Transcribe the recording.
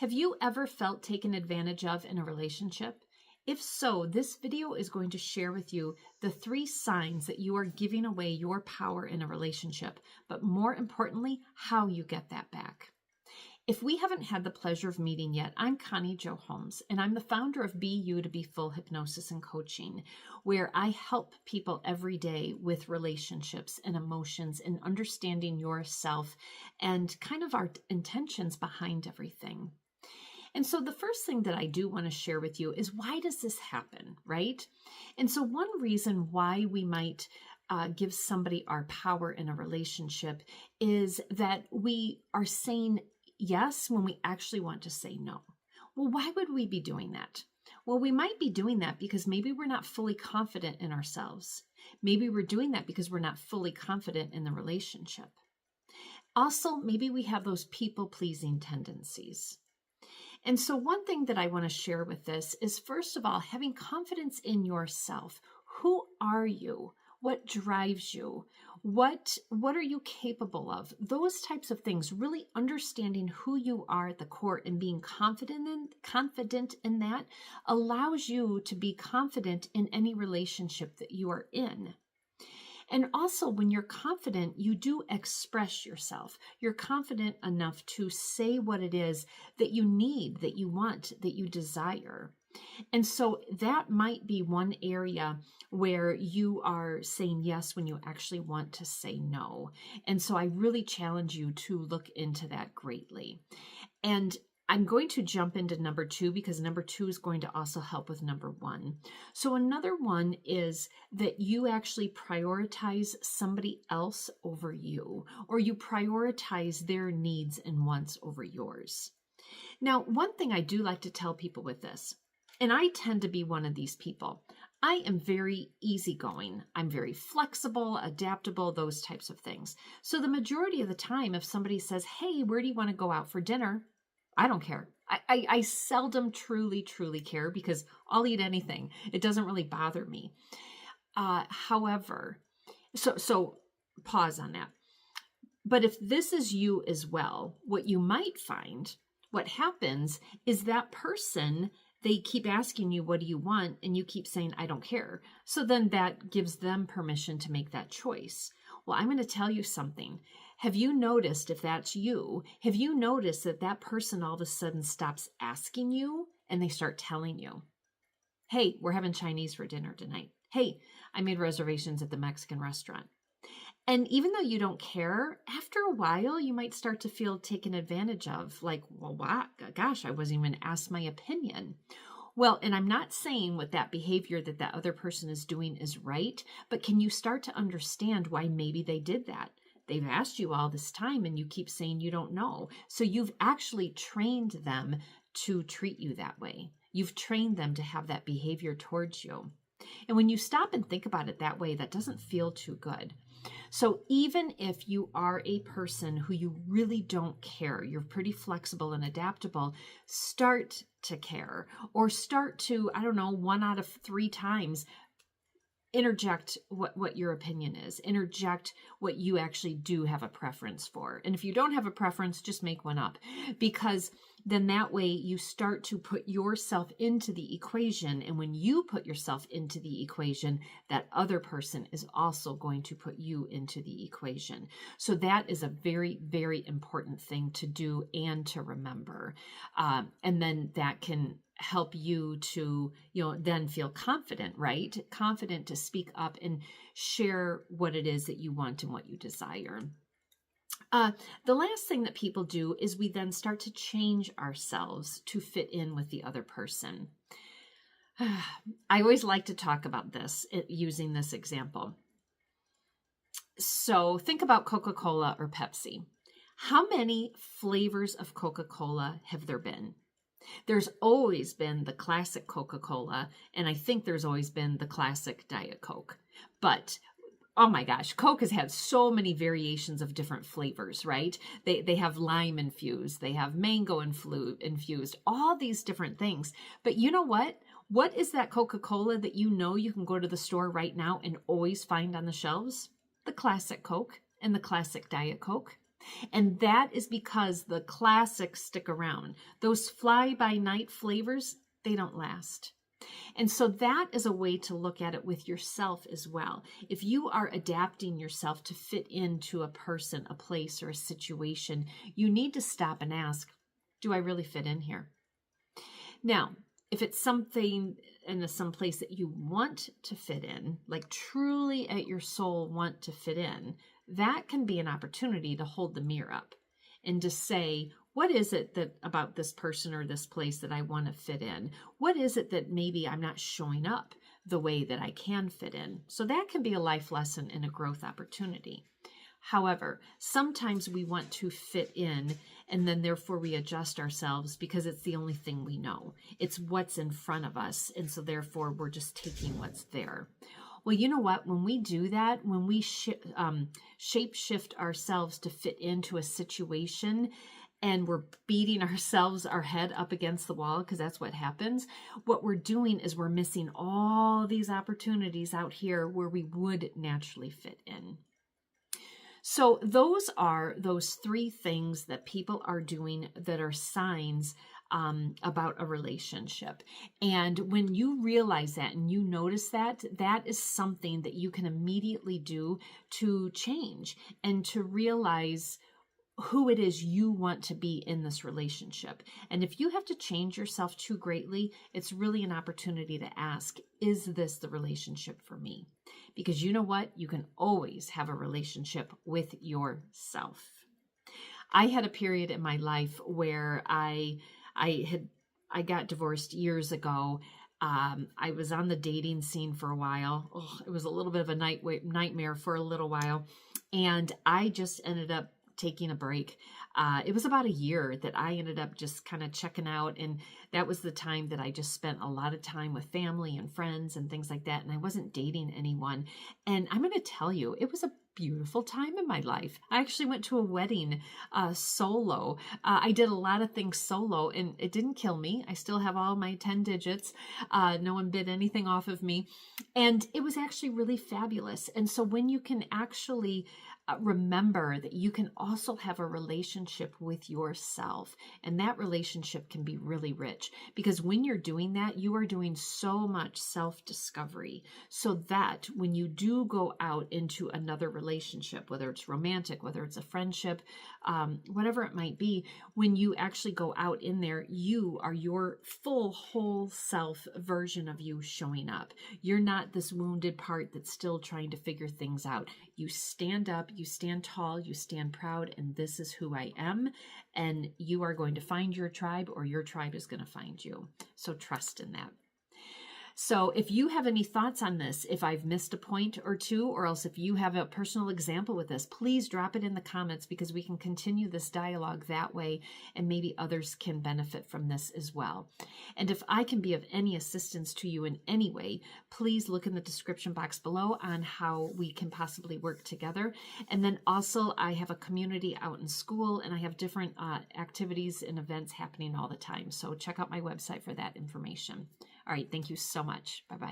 Have you ever felt taken advantage of in a relationship? If so, this video is going to share with you the 3 signs that you are giving away your power in a relationship, but more importantly, how you get that back. If we haven't had the pleasure of meeting yet, I'm Connie Jo Holmes, and I'm the founder of Be You to Be Full Hypnosis and Coaching, where I help people every day with relationships and emotions and understanding yourself and kind of our intentions behind everything. And so the first thing that I do want to share with you is, why does this happen, right? And so one reason why we might give somebody our power in a relationship is that we are saying yes when we actually want to say no. Well, why would we be doing that? Well, we might be doing that because maybe we're not fully confident in ourselves. Maybe we're doing that because we're not fully confident in the relationship. Also, maybe we have those people-pleasing tendencies. And so one thing that I want to share with this is, first of all, having confidence in yourself. Who are you? What drives you? What are you capable of? Those types of things, really understanding who you are at the core and being confident in that allows you to be confident in any relationship that you are in. And also, when you're confident, you do express yourself. You're confident enough to say what it is that you need, that you want, that you desire. And so that might be one area where you are saying yes when you actually want to say no. And so I really challenge you to look into that greatly. And I'm going to jump into number 2 because number 2 is going to also help with number 1. So another one is that you actually prioritize somebody else over you, or you prioritize their needs and wants over yours. Now, one thing I do like to tell people with this, and I tend to be one of these people, I am very easygoing. I'm very flexible, adaptable, those types of things. So the majority of the time, if somebody says, hey, where do you want to go out for dinner? I don't care. I seldom truly care because I'll eat anything. It doesn't really bother me. However, so pause on that. But if this is you as well, what you might find, what happens is that person, they keep asking you, what do you want? And you keep saying, I don't care. So then that gives them permission to make that choice. Well, I'm going to tell you something. Have you noticed, if that's you, have you noticed that that person all of a sudden stops asking you and they start telling you, hey, we're having Chinese for dinner tonight. Hey, I made reservations at the Mexican restaurant. And even though you don't care, after a while, you might start to feel taken advantage of, like, well, wow, gosh, I wasn't even asked my opinion. Well, and I'm not saying with that behavior that that other person is doing is right, but can you start to understand why maybe they did that? They've asked you all this time and you keep saying you don't know. So you've actually trained them to treat you that way. You've trained them to have that behavior towards you. And when you stop and think about it that way, that doesn't feel too good. So even if you are a person who you really don't care, you're pretty flexible and adaptable, start to care, or start to, 1 out of 3 times, interject what your opinion is. Interject what you actually do have a preference for. And if you don't have a preference, just make one up, because then that way you start to put yourself into the equation. And when you put yourself into the equation, that other person is also going to put you into the equation. So that is a very, very important thing to do and to remember. And then that can help you to, then feel confident, right? Confident to speak up and share what it is that you want and what you desire. The last thing that people do is we then start to change ourselves to fit in with the other person. I always like to talk about this using this example. So think about Coca-Cola or Pepsi. How many flavors of Coca-Cola have there been? There's always been the classic Coca-Cola, and I think there's always been the classic Diet Coke. But oh my gosh, Coke has had so many variations of different flavors, right? They have lime infused, they have mango infused, all these different things. But you know what? What is that Coca-Cola that you can go to the store right now and always find on the shelves? The classic Coke and the classic Diet Coke. And that is because the classics stick around. Those fly-by-night flavors, they don't last. And so that is a way to look at it with yourself as well. If you are adapting yourself to fit into a person, a place, or a situation, you need to stop and ask, do I really fit in here? Now, if it's something in some place that you want to fit in, like truly at your soul want to fit in, that can be an opportunity to hold the mirror up and to say, what is it that about this person or this place that I want to fit in? What is it that maybe I'm not showing up the way that I can fit in? So that can be a life lesson and a growth opportunity. However, sometimes we want to fit in and then therefore we adjust ourselves because it's the only thing we know. It's what's in front of us. And so therefore we're just taking what's there. Well, you know what? When we do that, when we shape shift ourselves to fit into a situation and we're beating our head up against the wall, because that's what happens, what we're doing is we're missing all these opportunities out here where we would naturally fit in. So those are those three things that people are doing that are signs about a relationship. And when you realize that and you notice that, that is something that you can immediately do to change and to realize who it is you want to be in this relationship. And if you have to change yourself too greatly, it's really an opportunity to ask, is this the relationship for me? Because you know what? You can always have a relationship with yourself. I had a period in my life where I got divorced years ago. I was on the dating scene for a while. Oh, it was a little bit of a nightmare for a little while. And I just ended up taking a break. It was about a year that I ended up just kind of checking out. And that was the time that I just spent a lot of time with family and friends and things like that. And I wasn't dating anyone. And I'm going to tell you, it was a beautiful time in my life. I actually went to a wedding solo. I did a lot of things solo and it didn't kill me. I still have all my 10 digits. No one bid anything off of me. And it was actually really fabulous. And so when you can actually remember that you can also have a relationship with yourself, and that relationship can be really rich, because when you're doing that, you are doing so much self-discovery, so that when you do go out into another relationship, whether it's romantic, whether it's a friendship, whatever it might be, when you actually go out in there, you are your full, whole self version of you showing up. You're not this wounded part that's still trying to figure things out. You stand up, you stand tall, you stand proud, and this is who I am. And you are going to find your tribe, or your tribe is going to find you. So trust in that. So if you have any thoughts on this, if I've missed a point or two, or else if you have a personal example with this, please drop it in the comments, because we can continue this dialogue that way, and maybe others can benefit from this as well. And if I can be of any assistance to you in any way, please look in the description box below on how we can possibly work together. And then also I have a community out in school, and I have different activities and events happening all the time. So check out my website for that information. All right. Thank you so much. Bye-bye.